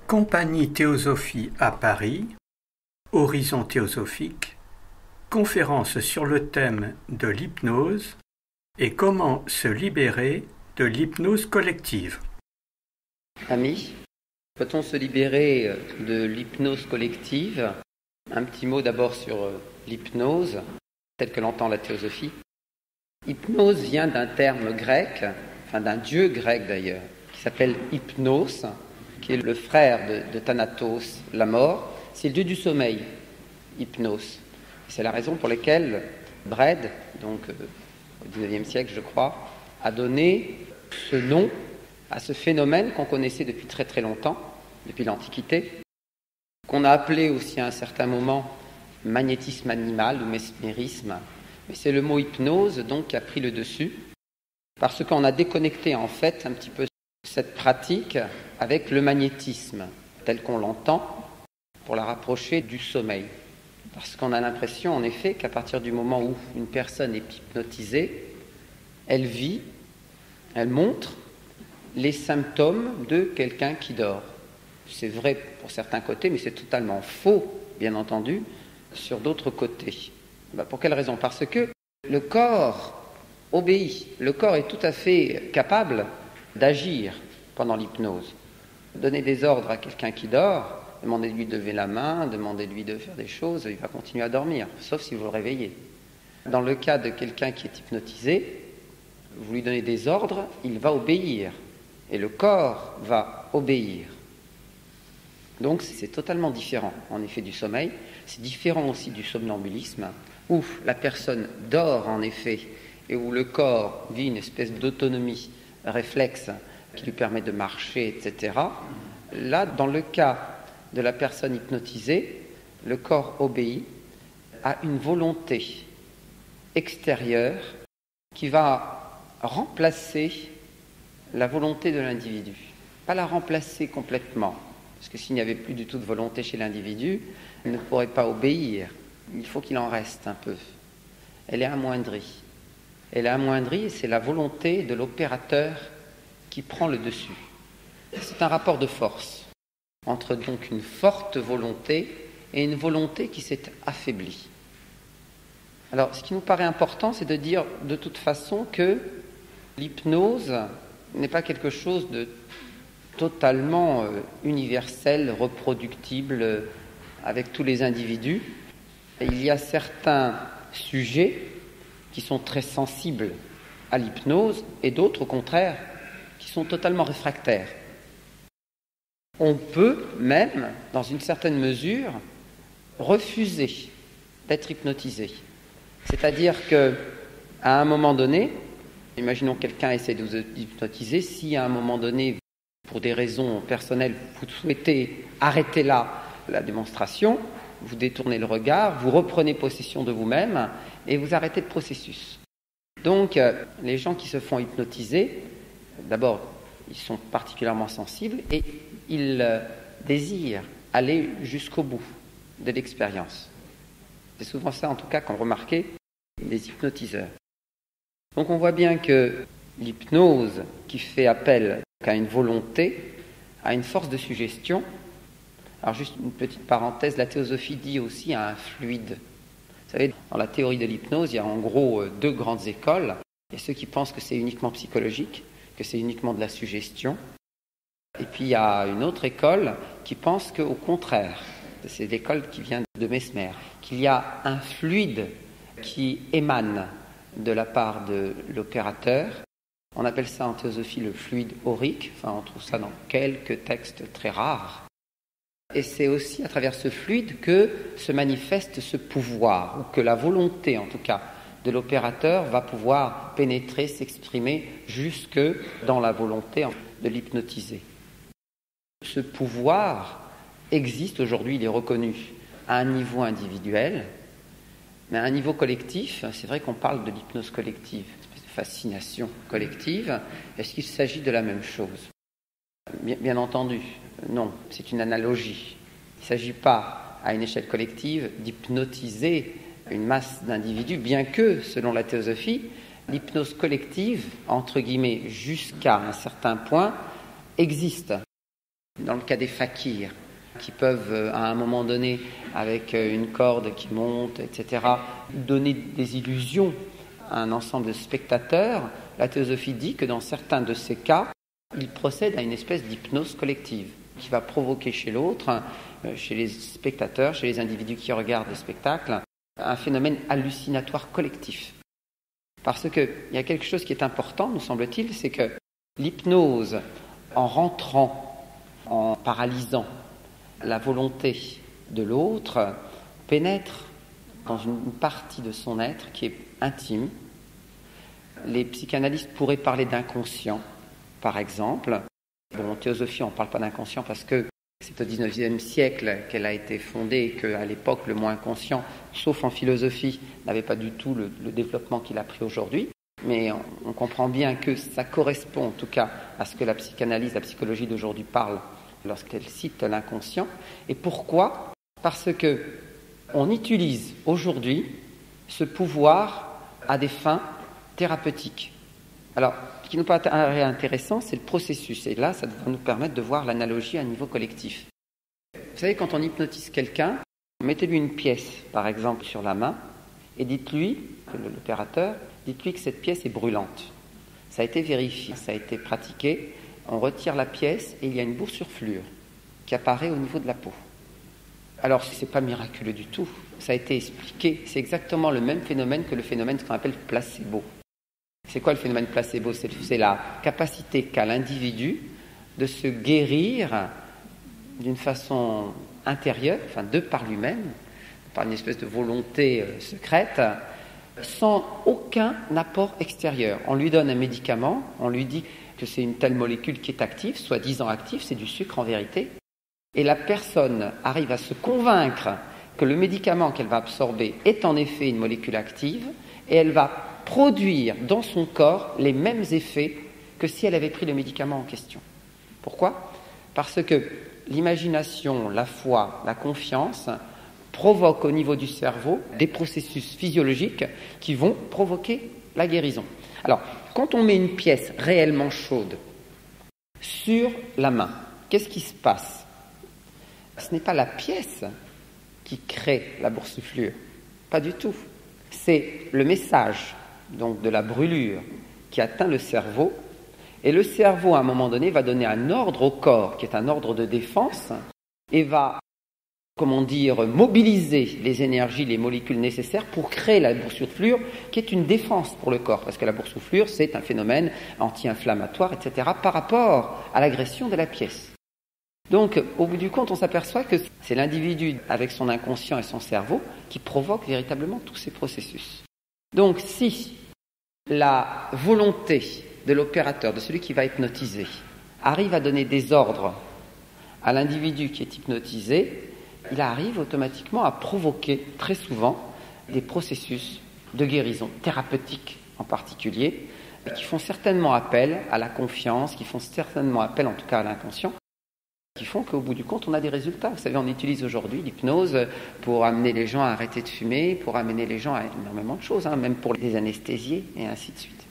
Compagnie Théosophie à Paris, Horizon théosophique, conférence sur le thème de l'hypnose et comment se libérer de l'hypnose collective. Amis, peut-on se libérer de l'hypnose collective? Un petit mot d'abord sur l'hypnose, telle que l'entend la théosophie. Hypnose vient d'un terme grec, d'un dieu grec d'ailleurs, qui s'appelle Hypnos, qui est le frère de Thanatos, la mort. C'est le dieu du sommeil, Hypnos. C'est la raison pour laquelle Brede, donc au XIXe siècle je crois, a donné ce nom à ce phénomène qu'on connaissait depuis très très longtemps, depuis l'Antiquité, qu'on a appelé aussi à un certain moment magnétisme animal ou mesmérisme. Mais c'est le mot hypnose donc qui a pris le dessus, parce qu'on a déconnecté en fait un petit peu cette pratique avec le magnétisme, tel qu'on l'entend, pour la rapprocher du sommeil. Parce qu'on a l'impression en effet qu'à partir du moment où une personne est hypnotisée, elle vit, elle montre les symptômes de quelqu'un qui dort. C'est vrai pour certains côtés, mais c'est totalement faux, bien entendu, sur d'autres côtés. Pour quelle raison? Parce que le corps obéit. Le corps est tout à fait capable d'agir pendant l'hypnose. Donner des ordres à quelqu'un qui dort, demandez-lui de lever la main, demandez-lui de faire des choses, il va continuer à dormir, sauf si vous le réveillez. Dans le cas de quelqu'un qui est hypnotisé, vous lui donnez des ordres, il va obéir. Et le corps va obéir. Donc c'est totalement différent, en effet, du sommeil. C'est différent aussi du somnambulisme, où la personne dort, en effet, et où le corps vit une espèce d'autonomie réflexe qui lui permet de marcher, etc. Là, dans le cas de la personne hypnotisée, le corps obéit à une volonté extérieure qui va remplacer la volonté de l'individu. Pas la remplacer complètement, parce que s'il n'y avait plus du tout de volonté chez l'individu, il ne pourrait pas obéir. Il faut qu'il en reste un peu. Elle est amoindrie. Elle est amoindrie et c'est la volonté de l'opérateur qui prend le dessus. C'est un rapport de force entre donc une forte volonté et une volonté qui s'est affaiblie. Alors, ce qui nous paraît important, c'est de dire de toute façon que l'hypnose n'est pas quelque chose de totalement universel, reproductible avec tous les individus. Et il y a certains sujets qui sont très sensibles à l'hypnose et d'autres, au contraire, qui sont totalement réfractaires. On peut même, dans une certaine mesure, refuser d'être hypnotisé. C'est-à-dire qu'à un moment donné, imaginons quelqu'un essaie de vous hypnotiser, si à un moment donné, pour des raisons personnelles, vous souhaitez arrêter là la démonstration, vous détournez le regard, vous reprenez possession de vous-même et vous arrêtez le processus. Donc, les gens qui se font hypnotiser, d'abord, ils sont particulièrement sensibles et ils désirent aller jusqu'au bout de l'expérience. C'est souvent ça, en tout cas, qu'ont remarqué les hypnotiseurs. Donc, on voit bien que l'hypnose qui fait appel à une volonté, à une force de suggestion. Alors, juste une petite parenthèse, la théosophie dit aussi à un fluide. Vous savez, dans la théorie de l'hypnose, il y a en gros deux grandes écoles. Il y a ceux qui pensent que c'est uniquement psychologique, que c'est uniquement de la suggestion. Et puis il y a une autre école qui pense qu'au contraire, c'est l'école qui vient de Mesmer, qu'il y a un fluide qui émane de la part de l'opérateur. On appelle ça en théosophie le fluide aurique, on trouve ça dans quelques textes très rares. Et c'est aussi à travers ce fluide que se manifeste ce pouvoir, ou que la volonté en tout cas de l'opérateur va pouvoir pénétrer, s'exprimer jusque dans la volonté de l'hypnotiser. Ce pouvoir existe aujourd'hui, il est reconnu à un niveau individuel, mais à un niveau collectif, c'est vrai qu'on parle de l'hypnose collective, une espèce de fascination collective. Est-ce qu'il s'agit de la même chose? Bien entendu, non, c'est une analogie. Il ne s'agit pas, à une échelle collective, d'hypnotiser une masse d'individus, bien que, selon la théosophie, l'hypnose collective, entre guillemets, jusqu'à un certain point, existe. Dans le cas des fakirs, qui peuvent, à un moment donné, avec une corde qui monte, etc., donner des illusions à un ensemble de spectateurs, la théosophie dit que dans certains de ces cas, il procède à une espèce d'hypnose collective qui va provoquer chez l'autre, chez les spectateurs, chez les individus qui regardent le spectacle, un phénomène hallucinatoire collectif. Parce qu'il y a quelque chose qui est important, nous semble-t-il, c'est que l'hypnose, en rentrant, en paralysant la volonté de l'autre, pénètre dans une partie de son être qui est intime. Les psychanalystes pourraient parler d'inconscient, par exemple. Bon, en théosophie, on ne parle pas d'inconscient parce que c'est au XIXe siècle qu'elle a été fondée et qu'à l'époque, le mot inconscient, sauf en philosophie, n'avait pas du tout le développement qu'il a pris aujourd'hui. Mais on comprend bien que ça correspond en tout cas à ce que la psychanalyse, la psychologie d'aujourd'hui parle lorsqu'elle cite l'inconscient. Et pourquoi ? Parce que on utilise aujourd'hui ce pouvoir à des fins thérapeutiques. Alors, ce qui nous paraît intéressant, c'est le processus. Et là, ça va nous permettre de voir l'analogie à un niveau collectif. Vous savez, quand on hypnotise quelqu'un, mettez-lui une pièce, par exemple, sur la main, et dites-lui, l'opérateur, dites-lui que cette pièce est brûlante. Ça a été vérifié, ça a été pratiqué. On retire la pièce et il y a une boursouflure qui apparaît au niveau de la peau. Alors, ce n'est pas miraculeux du tout. Ça a été expliqué. C'est exactement le même phénomène que le phénomène qu'on appelle placebo. C'est quoi le phénomène placebo ? C'est la capacité qu'a l'individu de se guérir d'une façon intérieure, enfin de par lui-même, par une espèce de volonté secrète, sans aucun apport extérieur. On lui donne un médicament, on lui dit que c'est une telle molécule qui est active, soi-disant active, c'est du sucre en vérité, et la personne arrive à se convaincre que le médicament qu'elle va absorber est en effet une molécule active, et elle va produire dans son corps les mêmes effets que si elle avait pris le médicament en question. Pourquoi ? Parce que l'imagination, la foi, la confiance provoquent au niveau du cerveau des processus physiologiques qui vont provoquer la guérison. Alors, quand on met une pièce réellement chaude sur la main, qu'est-ce qui se passe ? Ce n'est pas la pièce qui crée la boursouflure, pas du tout. C'est le message donc de la brûlure qui atteint le cerveau, et le cerveau à un moment donné va donner un ordre au corps qui est un ordre de défense et va, mobiliser les énergies, les molécules nécessaires pour créer la boursouflure qui est une défense pour le corps, parce que la boursouflure c'est un phénomène anti-inflammatoire, etc. par rapport à l'agression de la pièce. Donc au bout du compte on s'aperçoit que c'est l'individu avec son inconscient et son cerveau qui provoque véritablement tous ces processus. Donc si la volonté de l'opérateur, de celui qui va hypnotiser, arrive à donner des ordres à l'individu qui est hypnotisé, il arrive automatiquement à provoquer très souvent des processus de guérison thérapeutique en particulier, qui font certainement appel à la confiance, qui font certainement appel en tout cas à l'inconscient, qui font qu'au bout du compte, on a des résultats. Vous savez, on utilise aujourd'hui l'hypnose pour amener les gens à arrêter de fumer, pour amener les gens à énormément de choses, même pour les anesthésier, et ainsi de suite.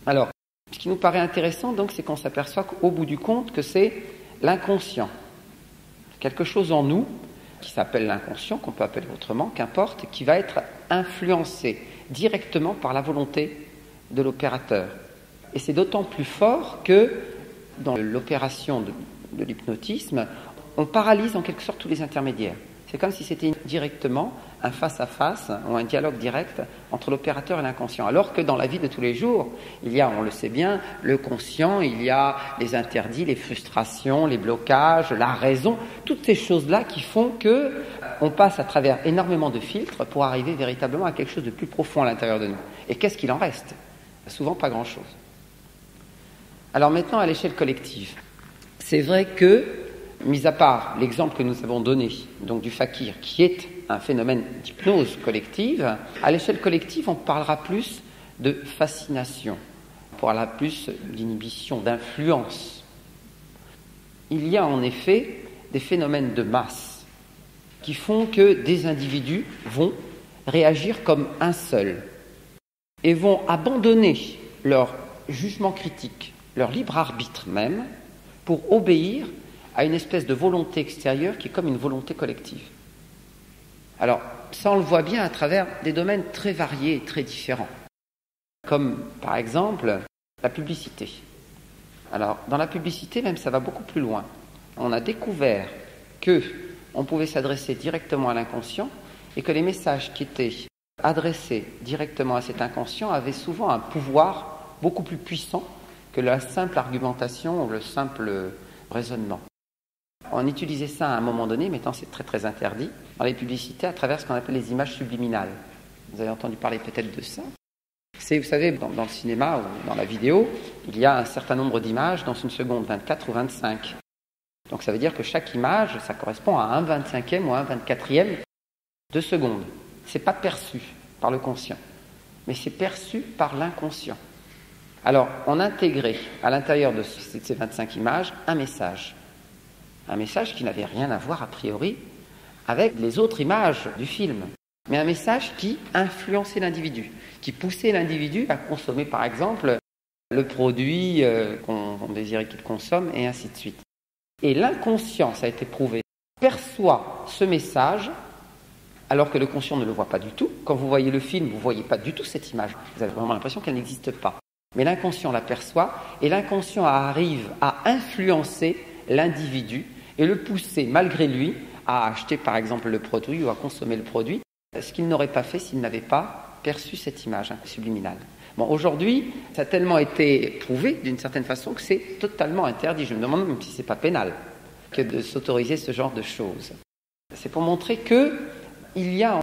Alors, ce qui nous paraît intéressant, donc, c'est qu'on s'aperçoit qu'au bout du compte, que c'est l'inconscient. Quelque chose en nous, qui s'appelle l'inconscient, qu'on peut appeler autrement, qu'importe, qui va être influencé directement par la volonté de l'opérateur. Et c'est d'autant plus fort que, dans l'opération de l'hypnotisme, on paralyse en quelque sorte tous les intermédiaires. C'est comme si c'était directement un face-à-face ou un dialogue direct entre l'opérateur et l'inconscient. Alors que dans la vie de tous les jours, il y a, on le sait bien, le conscient, il y a les interdits, les frustrations, les blocages, la raison, toutes ces choses-là qui font que on passe à travers énormément de filtres pour arriver véritablement à quelque chose de plus profond à l'intérieur de nous. Et qu'est-ce qu'il en reste ? Souvent pas grand-chose. Alors maintenant, à l'échelle collective, c'est vrai que, mis à part l'exemple que nous avons donné, donc du fakir, qui est un phénomène d'hypnose collective, à l'échelle collective, on parlera plus de fascination, on parlera plus d'inhibition, d'influence. Il y a en effet des phénomènes de masse qui font que des individus vont réagir comme un seul et vont abandonner leur jugement critique, leur libre arbitre même, pour obéir à une espèce de volonté extérieure qui est comme une volonté collective. Alors, ça on le voit bien à travers des domaines très variés et très différents, comme par exemple la publicité. Alors, dans la publicité, même, ça va beaucoup plus loin. On a découvert qu'on pouvait s'adresser directement à l'inconscient et que les messages qui étaient adressés directement à cet inconscient avaient souvent un pouvoir beaucoup plus puissant que la simple argumentation ou le simple raisonnement. On utilisait ça à un moment donné, maintenant c'est très très interdit, dans les publicités à travers ce qu'on appelle les images subliminales. Vous avez entendu parler peut-être de ça. C'est, vous savez, dans le cinéma ou dans la vidéo, il y a un certain nombre d'images dans une seconde, 24 ou 25. Donc ça veut dire que chaque image, ça correspond à un 25e ou un 24e de seconde. Ce n'est pas perçu par le conscient, mais c'est perçu par l'inconscient. Alors, on intégrait à l'intérieur de ces 25 images un message qui n'avait rien à voir a priori avec les autres images du film, mais un message qui influençait l'individu, qui poussait l'individu à consommer par exemple le produit qu'on désirait qu'il consomme et ainsi de suite. Et l'inconscient, ça a été prouvé, perçoit ce message alors que le conscient ne le voit pas du tout. Quand vous voyez le film, vous ne voyez pas du tout cette image, vous avez vraiment l'impression qu'elle n'existe pas. Mais l'inconscient l'aperçoit et l'inconscient arrive à influencer l'individu et le pousser malgré lui à acheter par exemple le produit ou à consommer le produit, ce qu'il n'aurait pas fait s'il n'avait pas perçu cette image subliminale. Bon, aujourd'hui, ça a tellement été prouvé d'une certaine façon que c'est totalement interdit. Je me demande même si ce n'est pas pénal que de s'autoriser ce genre de choses. C'est pour montrer qu'il y a,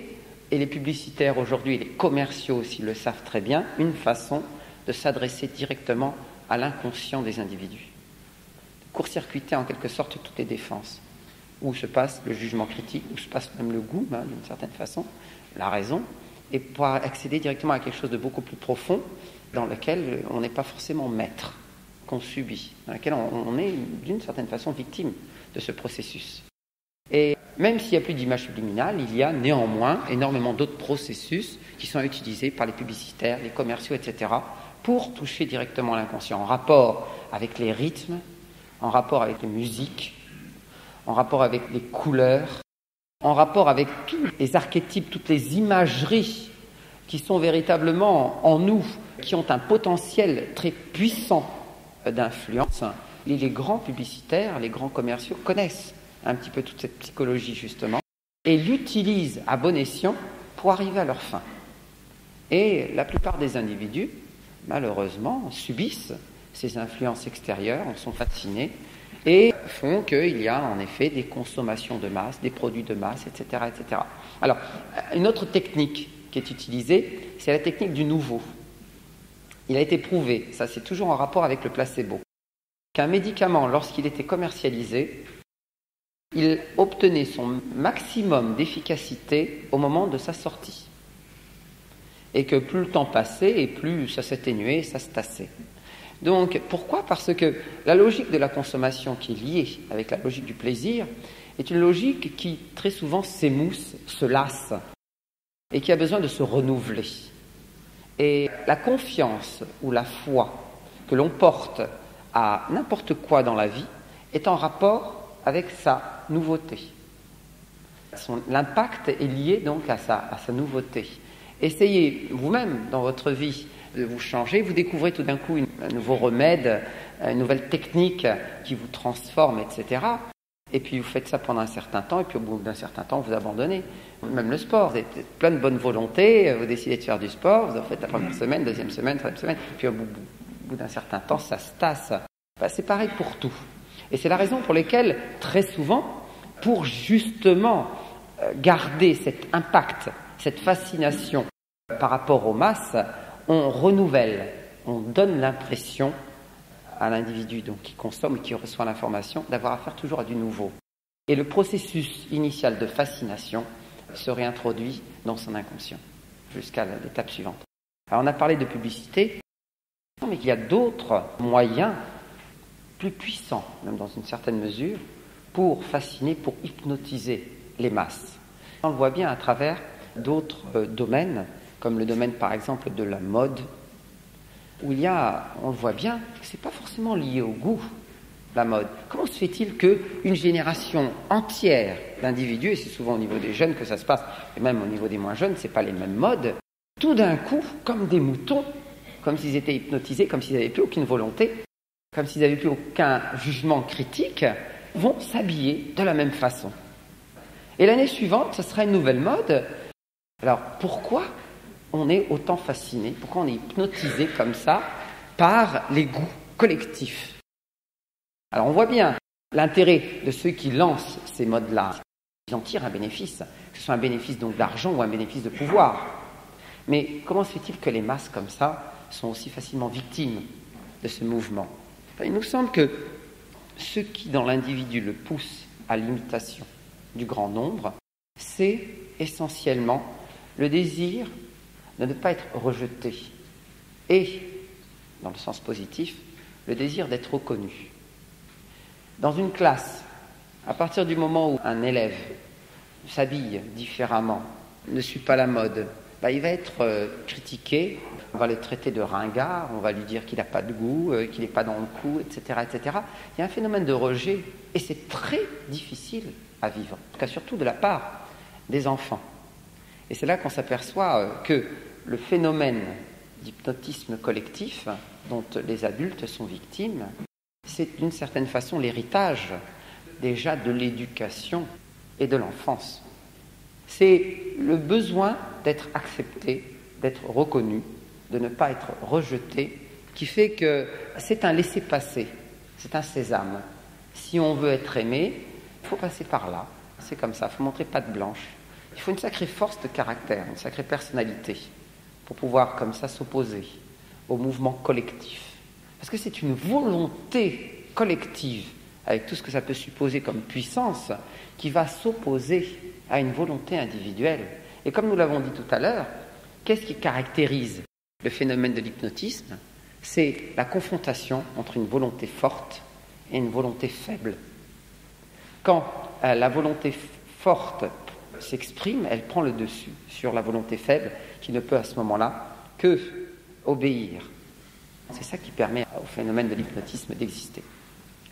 et les publicitaires aujourd'hui, les commerciaux aussi le savent très bien, une façon de s'adresser directement à l'inconscient des individus. Court-circuiter en quelque sorte toutes les défenses. Où se passe le jugement critique, où se passe même le goût, d'une certaine façon, la raison, et pouvoir accéder directement à quelque chose de beaucoup plus profond, dans lequel on n'est pas forcément maître, qu'on subit, dans lequel on est d'une certaine façon victime de ce processus. Et même s'il n'y a plus d'image subliminale, il y a néanmoins énormément d'autres processus qui sont utilisés par les publicitaires, les commerciaux, etc., pour toucher directement l'inconscient, en rapport avec les rythmes, en rapport avec les musiques, en rapport avec les couleurs, en rapport avec tous les archétypes, toutes les imageries qui sont véritablement en nous, qui ont un potentiel très puissant d'influence. Et les grands publicitaires, les grands commerciaux connaissent un petit peu toute cette psychologie justement et l'utilisent à bon escient pour arriver à leur fin. Et la plupart des individus, malheureusement, subissent ces influences extérieures, en sont fascinés et font qu'il y a en effet des consommations de masse, des produits de masse, etc., etc. Alors, une autre technique qui est utilisée, c'est la technique du nouveau. Il a été prouvé, ça c'est toujours en rapport avec le placebo, qu'un médicament, lorsqu'il était commercialisé, il obtenait son maximum d'efficacité au moment de sa sortie. Et que plus le temps passait, et plus ça s'atténuait, ça se tassait. Donc, pourquoi ? Parce que la logique de la consommation qui est liée avec la logique du plaisir est une logique qui, très souvent, s'émousse, se lasse, et qui a besoin de se renouveler. Et la confiance ou la foi que l'on porte à n'importe quoi dans la vie est en rapport avec sa nouveauté. L'impact est lié donc à sa nouveauté. Essayez vous-même dans votre vie de vous changer, vous découvrez tout d'un coup un nouveau remède, une nouvelle technique qui vous transforme, etc. Et puis vous faites ça pendant un certain temps, et puis au bout d'un certain temps, vous abandonnez. Même le sport, vous êtes plein de bonne volonté, vous décidez de faire du sport, vous en faites la première semaine, deuxième semaine, troisième semaine, puis au bout d'un certain temps, ça se tasse. C'est pareil pour tout. Et c'est la raison pour laquelle, très souvent, pour justement garder cet impact, cette fascination par rapport aux masses, on renouvelle, on donne l'impression à l'individu donc, qui consomme et qui reçoit l'information d'avoir affaire toujours à du nouveau. Et le processus initial de fascination se réintroduit dans son inconscient jusqu'à l'étape suivante. Alors on a parlé de publicité, mais il y a d'autres moyens plus puissants, même dans une certaine mesure, pour fasciner, pour hypnotiser les masses. On le voit bien à travers d'autres domaines, comme le domaine par exemple de la mode, où on le voit bien, que ce n'est pas forcément lié au goût, la mode? Comment se fait-il qu'une génération entière d'individus, et c'est souvent au niveau des jeunes que ça se passe, et même au niveau des moins jeunes, ce n'est pas les mêmes modes, tout d'un coup, comme des moutons, comme s'ils étaient hypnotisés, comme s'ils n'avaient plus aucune volonté, comme s'ils n'avaient plus aucun jugement critique, vont s'habiller de la même façon. Et l'année suivante, ce sera une nouvelle mode. Alors, pourquoi on est autant fasciné, pourquoi on est hypnotisé comme ça par les goûts collectifs? Alors, on voit bien l'intérêt de ceux qui lancent ces modes-là. Ils en tirent un bénéfice, que ce soit un bénéfice donc d'argent ou un bénéfice de pouvoir. Mais comment se fait-il que les masses comme ça sont aussi facilement victimes de ce mouvement? Il nous semble que ce qui, dans l'individu, le pousse à l'imitation du grand nombre, c'est essentiellement le désir de ne pas être rejeté et, dans le sens positif, le désir d'être reconnu. Dans une classe, à partir du moment où un élève s'habille différemment, ne suit pas la mode, il va être critiqué, on va le traiter de ringard, on va lui dire qu'il n'a pas de goût, qu'il n'est pas dans le coup, etc., etc. Il y a un phénomène de rejet et c'est très difficile à vivre, en tout cas surtout de la part des enfants. Et c'est là qu'on s'aperçoit que le phénomène d'hypnotisme collectif dont les adultes sont victimes, c'est d'une certaine façon l'héritage déjà de l'éducation et de l'enfance. C'est le besoin d'être accepté, d'être reconnu, de ne pas être rejeté, qui fait que c'est un laissez-passer, c'est un sésame. Si on veut être aimé, il faut passer par là, c'est comme ça, il faut montrer patte blanche. Il faut une sacrée force de caractère, une sacrée personnalité, pour pouvoir comme ça s'opposer au mouvement collectif. Parce que c'est une volonté collective, avec tout ce que ça peut supposer comme puissance, qui va s'opposer à une volonté individuelle. Et comme nous l'avons dit tout à l'heure, qu'est-ce qui caractérise le phénomène de l'hypnotisme? C'est la confrontation entre une volonté forte et une volonté faible. Quand la volonté forte s'exprime, elle prend le dessus sur la volonté faible qui ne peut à ce moment-là que obéir. C'est ça qui permet au phénomène de l'hypnotisme d'exister.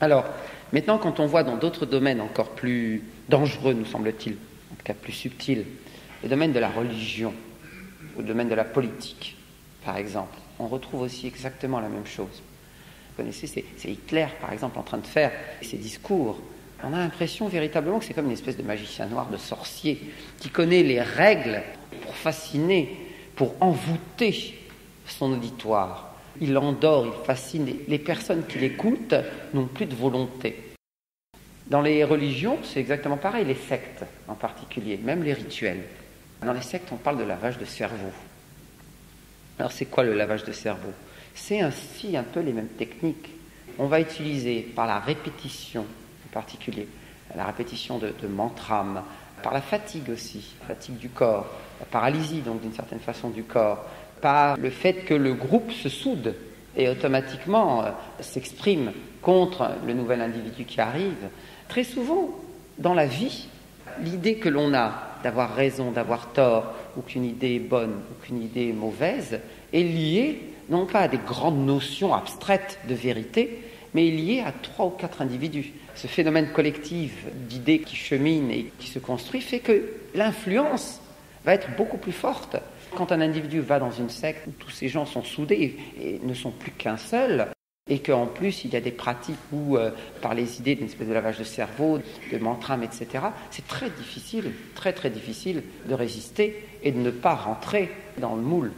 Alors, maintenant, quand on voit dans d'autres domaines encore plus dangereux, nous semble-t-il, en tout cas plus subtils, le domaine de la religion, ou le domaine de la politique, par exemple, on retrouve aussi exactement la même chose. Vous connaissez, c'est Hitler, par exemple, en train de faire ses discours. On a l'impression véritablement que c'est comme une espèce de magicien noir, de sorcier, qui connaît les règles pour fasciner, pour envoûter son auditoire. Il endort, il fascine. Les personnes qui l'écoutent n'ont plus de volonté. Dans les religions, c'est exactement pareil, les sectes en particulier, même les rituels. Dans les sectes, on parle de lavage de cerveau. Alors, c'est quoi le lavage de cerveau? C'est ainsi un peu les mêmes techniques. On va utiliser par la répétition, en particulier, la répétition de mantras, par la fatigue aussi, la fatigue du corps, la paralysie, donc d'une certaine façon du corps, par le fait que le groupe se soude et automatiquement s'exprime contre le nouvel individu qui arrive. Très souvent, dans la vie, l'idée que l'on a d'avoir raison, d'avoir tort, ou qu'une idée est bonne, ou qu'une idée est mauvaise, est liée non pas à des grandes notions abstraites de vérité, mais est liée à 3 ou 4 individus. Ce phénomène collectif d'idées qui cheminent et qui se construit fait que l'influence va être beaucoup plus forte. Quand un individu va dans une secte où tous ces gens sont soudés et ne sont plus qu'un seul, et qu'en plus il y a des pratiques où, par les idées d'une espèce de lavage de cerveau, de mantram, etc., c'est très difficile de résister et de ne pas rentrer dans le moule.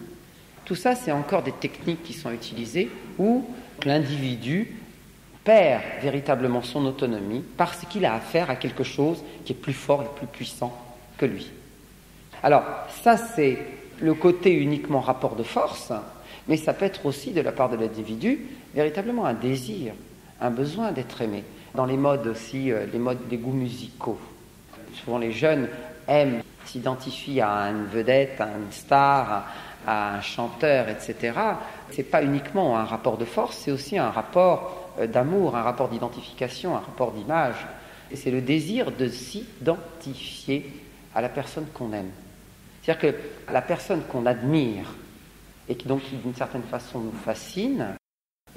Tout ça, c'est encore des techniques qui sont utilisées où l'individu perd véritablement son autonomie parce qu'il a affaire à quelque chose qui est plus fort et plus puissant que lui. Alors, ça, c'est le côté uniquement rapport de force, mais ça peut être aussi, de la part de l'individu, véritablement un désir, un besoin d'être aimé. Dans les modes aussi, les modes des goûts musicaux. Souvent, les jeunes aiment, s'identifient à une vedette, à une star, à un chanteur, etc. C'est pas uniquement un rapport de force, c'est aussi un rapport d'amour, un rapport d'identification, un rapport d'image. Et c'est le désir de s'identifier à la personne qu'on aime. C'est-à-dire que la personne qu'on admire et qui donc d'une certaine façon nous fascine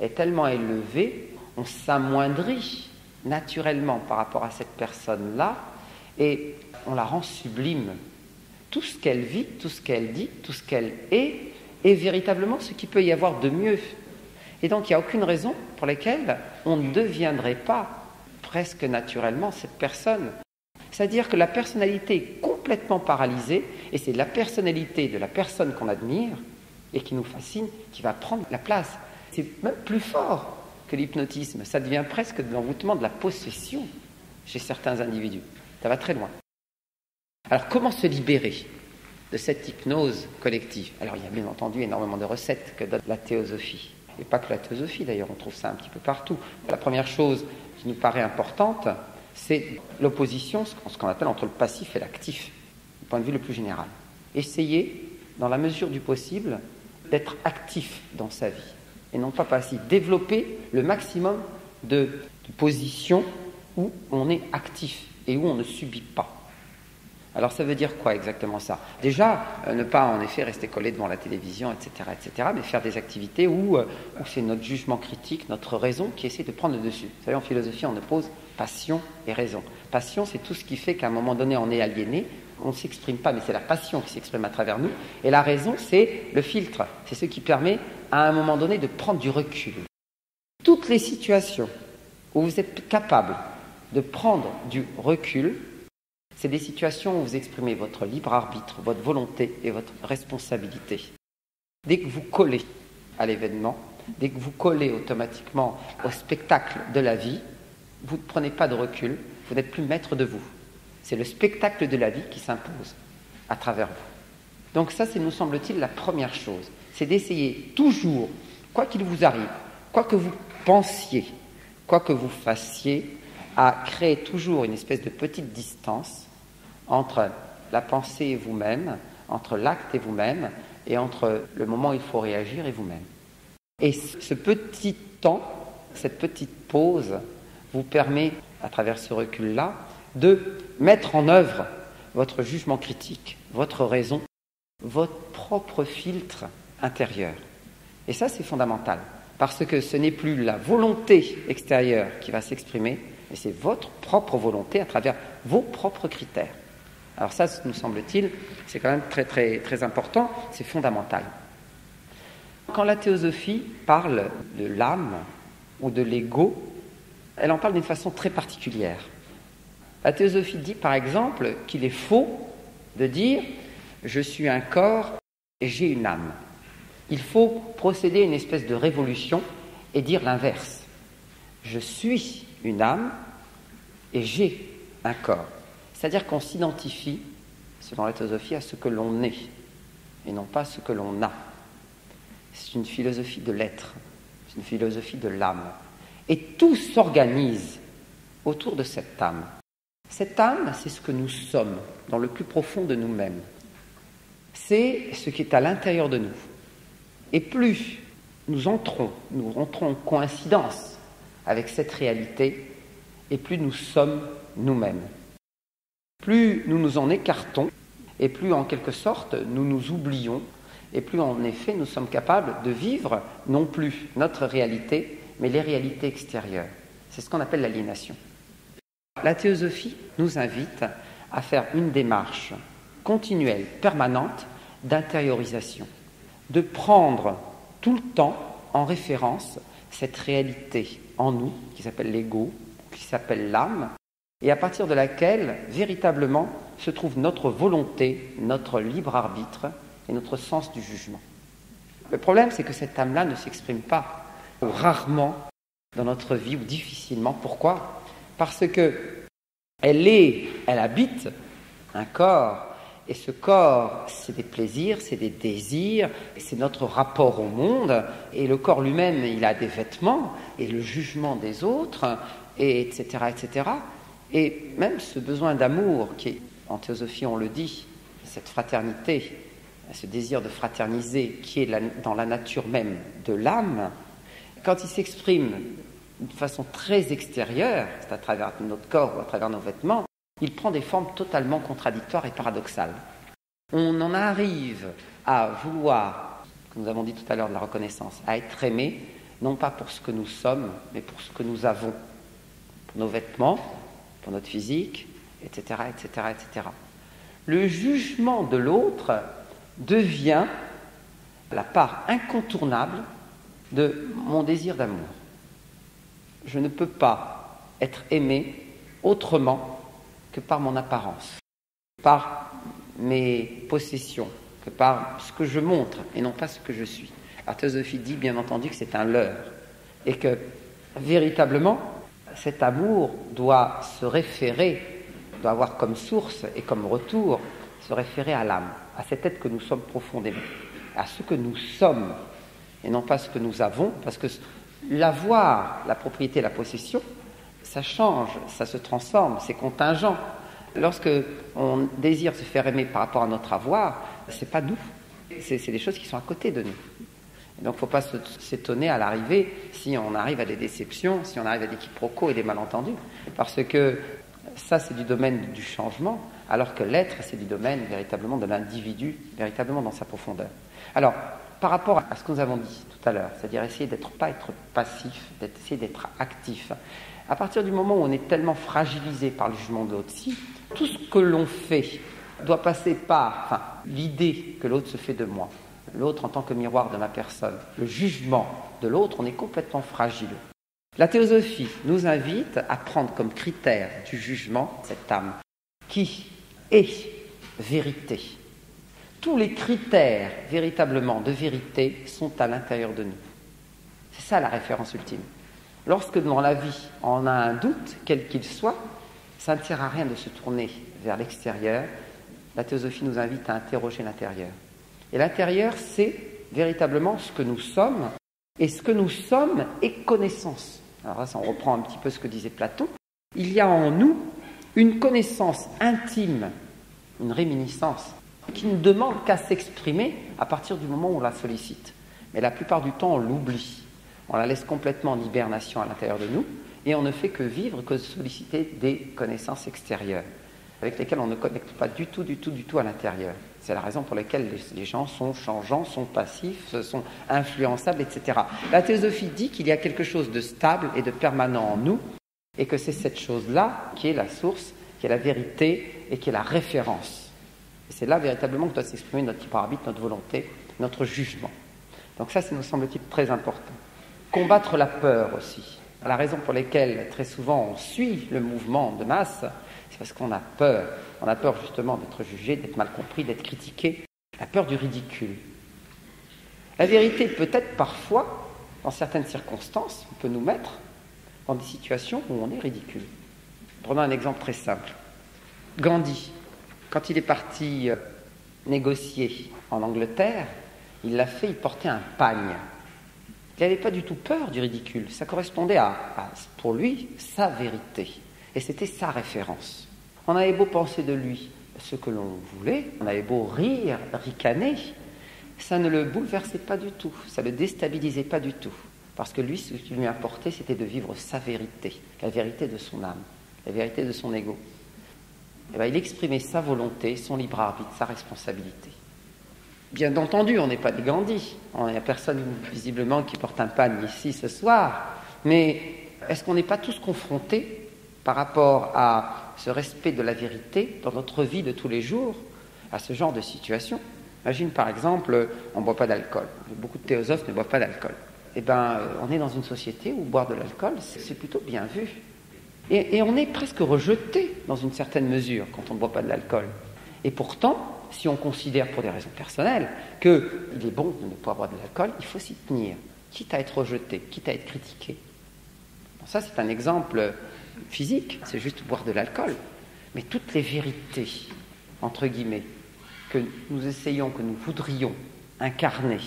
est tellement élevée on s'amoindrit naturellement par rapport à cette personne-là et on la rend sublime. Tout ce qu'elle vit, tout ce qu'elle dit, tout ce qu'elle est véritablement ce qu'il peut y avoir de mieux. Et donc il n'y a aucune raison pour laquelle on ne deviendrait pas presque naturellement cette personne. C'est-à-dire que la personnalité est complètement paralysée et c'est la personnalité de la personne qu'on admire et qui nous fascine qui va prendre la place. C'est même plus fort que l'hypnotisme. Ça devient presque de l'envoûtement, de la possession chez certains individus. Ça va très loin. Alors comment se libérer de cette hypnose collective? Alors il y a bien entendu énormément de recettes que donne la théosophie. Et pas que la théosophie d'ailleurs, on trouve ça un petit peu partout. La première chose qui nous paraît importante, c'est l'opposition, ce qu'on appelle entre le passif et l'actif, du point de vue le plus général. Essayez, dans la mesure du possible, d'être actif dans sa vie, et non pas passif. Développer le maximum de positions où on est actif et où on ne subit pas. Alors ça veut dire quoi exactement ça? Déjà, ne pas en effet rester collé devant la télévision, etc., mais faire des activités où c'est notre jugement critique, notre raison qui essaie de prendre le dessus. Vous savez, en philosophie, on oppose passion et raison. Passion, c'est tout ce qui fait qu'à un moment donné, on est aliéné, on ne s'exprime pas, mais c'est la passion qui s'exprime à travers nous. Et la raison, c'est le filtre, c'est ce qui permet à un moment donné de prendre du recul. Toutes les situations où vous êtes capable de prendre du recul, c'est des situations où vous exprimez votre libre arbitre, votre volonté et votre responsabilité. Dès que vous collez à l'événement, dès que vous collez automatiquement au spectacle de la vie, vous ne prenez pas de recul, vous n'êtes plus maître de vous. C'est le spectacle de la vie qui s'impose à travers vous. Donc ça, c'est, nous semble-t-il, la première chose. C'est d'essayer toujours, quoi qu'il vous arrive, quoi que vous pensiez, quoi que vous fassiez, à créer toujours une espèce de petite distance entre la pensée et vous-même, entre l'acte et vous-même, et entre le moment où il faut réagir et vous-même. Et ce petit temps, cette petite pause, vous permet, à travers ce recul-là, de mettre en œuvre votre jugement critique, votre raison, votre propre filtre intérieur. Et ça, c'est fondamental, parce que ce n'est plus la volonté extérieure qui va s'exprimer, mais c'est votre propre volonté à travers vos propres critères. Alors ça, nous semble-t-il, c'est quand même très, très, très important, c'est fondamental. Quand la théosophie parle de l'âme ou de l'ego, elle en parle d'une façon très particulière. La théosophie dit, par exemple, qu'il est faux de dire « je suis un corps et j'ai une âme ». Il faut procéder à une espèce de révolution et dire l'inverse. Je suis une âme et j'ai un corps. C'est-à-dire qu'on s'identifie, selon la théosophie, à ce que l'on est, et non pas à ce que l'on a. C'est une philosophie de l'être, c'est une philosophie de l'âme. Et tout s'organise autour de cette âme. Cette âme, c'est ce que nous sommes, dans le plus profond de nous-mêmes. C'est ce qui est à l'intérieur de nous. Et plus nous rentrons en coïncidence avec cette réalité, et plus nous sommes nous-mêmes. Plus nous nous en écartons, et plus en quelque sorte nous nous oublions, et plus en effet nous sommes capables de vivre non plus notre réalité, mais les réalités extérieures. C'est ce qu'on appelle l'aliénation. La théosophie nous invite à faire une démarche continuelle, permanente, d'intériorisation, de prendre tout le temps en référence cette réalité en nous, qui s'appelle l'ego, qui s'appelle l'âme, et à partir de laquelle, véritablement, se trouve notre volonté, notre libre arbitre et notre sens du jugement. Le problème, c'est que cette âme-là ne s'exprime pas, ou rarement, dans notre vie, ou difficilement. Pourquoi? Parce qu'elle habite un corps, et ce corps, c'est des plaisirs, c'est des désirs, c'est notre rapport au monde, et le corps lui-même, il a des vêtements, et le jugement des autres, et etc., etc., et même ce besoin d'amour, qui est, en théosophie on le dit, cette fraternité, ce désir de fraterniser, qui est dans la nature même de l'âme, quand il s'exprime d'une façon très extérieure, c'est à travers notre corps ou à travers nos vêtements, il prend des formes totalement contradictoires et paradoxales. On en arrive à vouloir, comme nous avons dit tout à l'heure de la reconnaissance, à être aimé, non pas pour ce que nous sommes, mais pour ce que nous avons, pour nos vêtements, pour notre physique, etc., etc., etc. Le jugement de l'autre devient la part incontournable de mon désir d'amour. Je ne peux pas être aimé autrement que par mon apparence, par mes possessions, que par ce que je montre et non pas ce que je suis. La théosophie dit bien entendu que c'est un leurre et que véritablement cet amour doit se référer, doit avoir comme source et comme retour, se référer à l'âme, à cet être que nous sommes profondément, à ce que nous sommes et non pas ce que nous avons, parce que l'avoir, la propriété, la possession, ça change, ça se transforme, c'est contingent. Lorsque on désire se faire aimer par rapport à notre avoir, c'est pas nous, c'est des choses qui sont à côté de nous. Et donc il ne faut pas s'étonner à l'arrivée si on arrive à des déceptions, si on arrive à des quiproquos et des malentendus, parce que ça c'est du domaine du changement, alors que l'être c'est du domaine véritablement de l'individu, véritablement dans sa profondeur. Alors, par rapport à ce que nous avons dit tout à l'heure, c'est-à-dire essayer pas être passif, essayer d'être actif, à partir du moment où on est tellement fragilisé par le jugement de l'autre, si tout ce que l'on fait doit passer par l'idée que l'autre se fait de moi, l'autre en tant que miroir de ma personne, le jugement de l'autre, on est complètement fragile. La théosophie nous invite à prendre comme critère du jugement cette âme qui est vérité. Tous les critères véritablement de vérité sont à l'intérieur de nous. C'est ça la référence ultime. Lorsque dans la vie on a un doute, quel qu'il soit, ça ne sert à rien de se tourner vers l'extérieur. La théosophie nous invite à interroger l'intérieur. Et l'intérieur, c'est véritablement ce que nous sommes, et ce que nous sommes est connaissance. Alors là, ça, on reprend un petit peu ce que disait Platon. Il y a en nous une connaissance intime, une réminiscence, qui ne demande qu'à s'exprimer à partir du moment où on la sollicite. Mais la plupart du temps, on l'oublie. On la laisse complètement en hibernation à l'intérieur de nous, et on ne fait que vivre, que solliciter des connaissances extérieures, avec lesquelles on ne connecte pas du tout à l'intérieur. C'est la raison pour laquelle les gens sont changeants, sont passifs, sont influençables, etc. La théosophie dit qu'il y a quelque chose de stable et de permanent en nous, et que c'est cette chose-là qui est la source, qui est la vérité et qui est la référence. Et c'est là véritablement que doit s'exprimer notre libre arbitre, notre volonté, notre jugement. Donc ça, nous semble-t-il très important. Combattre la peur aussi. La raison pour laquelle très souvent on suit le mouvement de masse, c'est parce qu'on a peur. On a peur justement d'être jugé, d'être mal compris, d'être critiqué. La peur du ridicule. La vérité peut-être parfois, dans certaines circonstances, on peut nous mettre dans des situations où on est ridicule. Prenons un exemple très simple. Gandhi, quand il est parti négocier en Angleterre, il l'a fait, il portait un pagne. Il n'avait pas du tout peur du ridicule. Ça correspondait pour lui, sa vérité. Et c'était sa référence. On avait beau penser de lui ce que l'on voulait, on avait beau rire, ricaner, ça ne le bouleversait pas du tout, ça ne le déstabilisait pas du tout. Parce que lui, ce qui lui importait, c'était de vivre sa vérité, la vérité de son âme, la vérité de son ego. Et il exprimait sa volonté, son libre arbitre, sa responsabilité. Bien entendu, on n'est pas des Gandhi. Il n'y a personne visiblement qui porte un pagne ici ce soir. Mais est-ce qu'on n'est pas tous confrontés par rapport à ce respect de la vérité dans notre vie de tous les jours, à ce genre de situation? Imagine par exemple, on ne boit pas d'alcool. Beaucoup de théosophes ne boivent pas d'alcool. On est dans une société où boire de l'alcool, c'est plutôt bien vu. Et on est presque rejeté dans une certaine mesure quand on ne boit pas de l'alcool. Et pourtant, si on considère pour des raisons personnelles qu'il est bon de ne pas boire de l'alcool, il faut s'y tenir, quitte à être rejeté, quitte à être critiqué. Bon, ça, c'est un exemple physique, c'est juste boire de l'alcool. Mais toutes les vérités, entre guillemets, que nous essayons, que nous voudrions incarner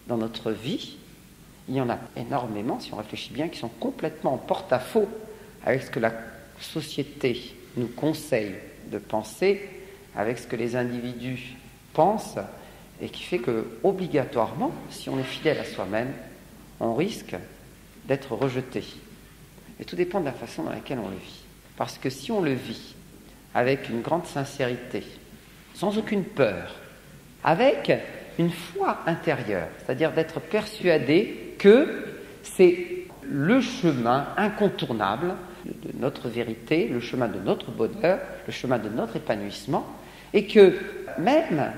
dans notre vie, il y en a énormément, si on réfléchit bien, qui sont complètement en porte-à-faux avec ce que la société nous conseille de penser, avec ce que les individus pensent, et qui fait que, obligatoirement, si on est fidèle à soi-même, on risque d'être rejeté. Et tout dépend de la façon dans laquelle on le vit. Parce que si on le vit avec une grande sincérité, sans aucune peur, avec une foi intérieure, c'est-à-dire d'être persuadé que c'est le chemin incontournable de notre vérité, le chemin de notre bonheur, le chemin de notre épanouissement, et que même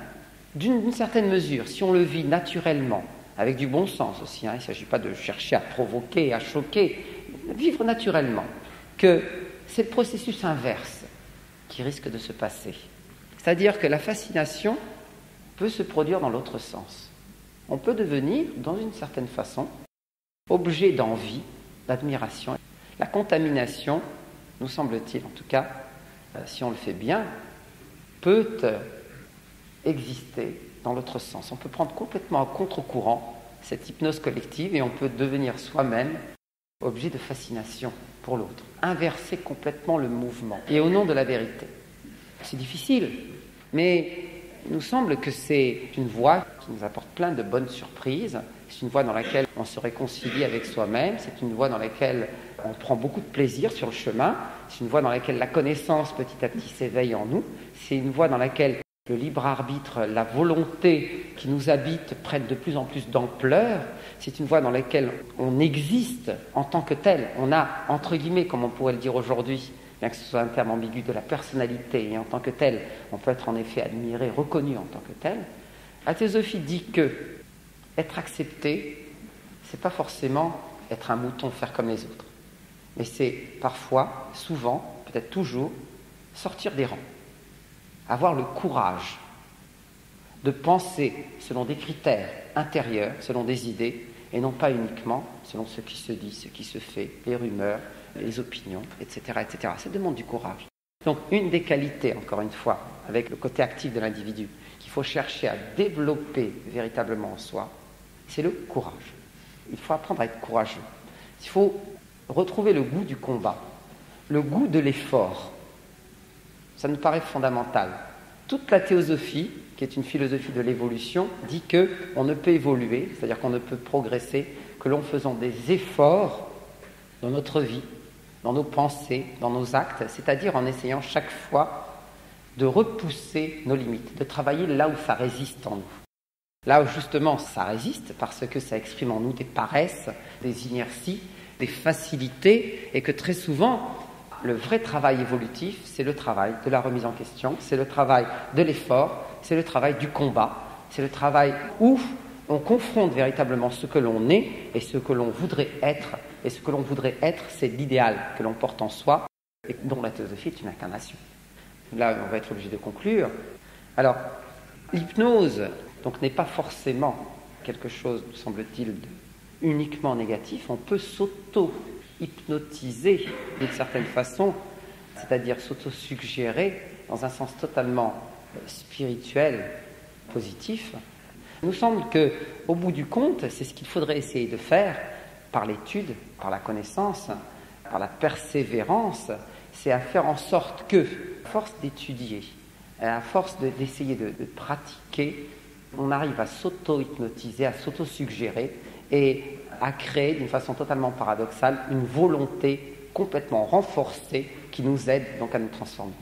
d'une certaine mesure, si on le vit naturellement, avec du bon sens aussi, il ne s'agit pas de chercher à provoquer, à choquer, vivre naturellement, que c'est le processus inverse qui risque de se passer. C'est-à-dire que la fascination peut se produire dans l'autre sens. On peut devenir, dans une certaine façon, objet d'envie, d'admiration. La contamination, nous semble-t-il en tout cas, si on le fait bien, peut exister dans l'autre sens. On peut prendre complètement à contre-courant cette hypnose collective et on peut devenir soi-même objet de fascination pour l'autre, inverser complètement le mouvement et au nom de la vérité. C'est difficile, mais il nous semble que c'est une voie qui nous apporte plein de bonnes surprises. C'est une voie dans laquelle on se réconcilie avec soi-même, c'est une voie dans laquelle on prend beaucoup de plaisir sur le chemin, c'est une voie dans laquelle la connaissance petit à petit s'éveille en nous, c'est une voie dans laquelle le libre arbitre, la volonté qui nous habite prennent de plus en plus d'ampleur. C'est une voie dans laquelle on existe en tant que tel. On a, entre guillemets, comme on pourrait le dire aujourd'hui, bien que ce soit un terme ambigu, de la personnalité, et en tant que tel, on peut être en effet admiré, reconnu en tant que tel. La théosophie dit que être accepté, c'est pas forcément être un mouton, faire comme les autres. Mais c'est parfois, souvent, peut-être toujours, sortir des rangs. Avoir le courage de penser selon des critères intérieurs, selon des idées, et non pas uniquement selon ce qui se dit, ce qui se fait, les rumeurs, les opinions, etc., etc. Ça demande du courage. Donc, une des qualités, encore une fois, avec le côté actif de l'individu, qu'il faut chercher à développer véritablement en soi, c'est le courage. Il faut apprendre à être courageux. Il faut retrouver le goût du combat, le goût de l'effort. Ça nous paraît fondamental. Toute la théosophie, qui est une philosophie de l'évolution, dit qu'on ne peut évoluer, c'est-à-dire qu'on ne peut progresser que l'en faisant des efforts dans notre vie, dans nos pensées, dans nos actes, c'est-à-dire en essayant chaque fois de repousser nos limites, de travailler là où ça résiste en nous. Là où justement ça résiste, parce que ça exprime en nous des paresses, des inerties, des facilités, et que très souvent, le vrai travail évolutif, c'est le travail de la remise en question, c'est le travail de l'effort, c'est le travail du combat, c'est le travail où on confronte véritablement ce que l'on est et ce que l'on voudrait être. Et ce que l'on voudrait être, c'est l'idéal que l'on porte en soi et dont la théosophie est une incarnation. Là, on va être obligé de conclure. Alors, l'hypnose donc, n'est pas forcément quelque chose, me semble-t-il, uniquement négatif. On peut s'auto-hypnotiser d'une certaine façon, c'est-à-dire s'auto-suggérer dans un sens totalement spirituel, positif. Il nous semble qu'au bout du compte, c'est ce qu'il faudrait essayer de faire par l'étude, par la connaissance, par la persévérance, c'est à faire en sorte que, à force d'étudier, à force d'essayer de pratiquer, on arrive à s'auto-hypnotiser, à s'auto-suggérer et à créer d'une façon totalement paradoxale une volonté complètement renforcée qui nous aide donc à nous transformer.